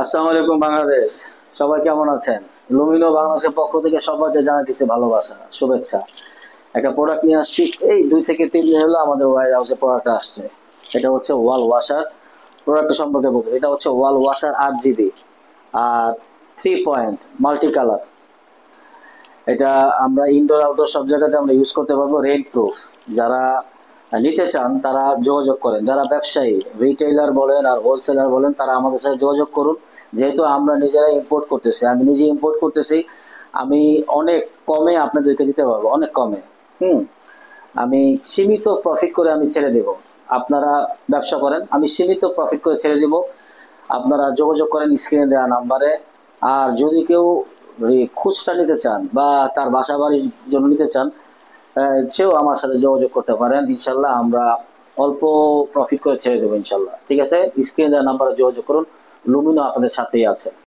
আসসালামু আলাইকুম বাংলাদেশ। সবাই কেমন আছেন? লুমিনো বাংলাদেশের পক্ষ থেকে সবাইকে জানাইতেছি ভালোবাসা, শুভেচ্ছা। একটা প্রোডাক্ট নিয়ে আসছি, এই 2 থেকে 3 দিন হলো আমাদের ওয়ার হাউসে প্রোডাক্টটা আসছে। এটা হচ্ছে ওয়াল ওয়াশার। প্রোডাক্টটা সম্পর্কে বলতেছি, এটা হচ্ছে ওয়াল ওয়াশার 8 GB আর 3 পয়েন্ট মাল্টি কালার। এটা আমরা ইনডোর আউটডোর সব জায়গাতে আমরা ইউজ করতে পারবো, রেইন প্রুফ। যারা নিতে চান তারা যোগাযোগ করেন, যারা ব্যবসায়ী রিটেইলার বলেন আর হোলসেলার বলেন তারা আমাদের সাথে যোগাযোগ করুন। যেহেতু আমরা নিজেরাই ইম্পোর্ট করতেছি, আমি নিজে ইম্পোর্ট করতেছি, আমি অনেক কমে আপনাদেরকে দিতে পারবো, অনেক কমে। আমি সীমিত প্রফিট করে আমি ছেড়ে দেব। আপনারা ব্যবসা করেন, আমি সীমিত প্রফিট করে ছেড়ে দেব। আপনারা যোগাযোগ করেন স্ক্রিনে দেওয়া নাম্বারে। আর যদি কেউ খুচরা নিতে চান বা তার বাসা বাড়ির জন্য নিতে চান, সেও আমার সাথে যোগাযোগ করতে পারেন। ইনশাল্লাহ আমরা অল্প প্রফিট করে ছেড়ে দেবো ইনশাল্লাহ। ঠিক আছে, স্ক্রিনে দেওয়া নাম্বারে যোগাযোগ করুন। লুমিনো আপনাদের সাথেই আছে।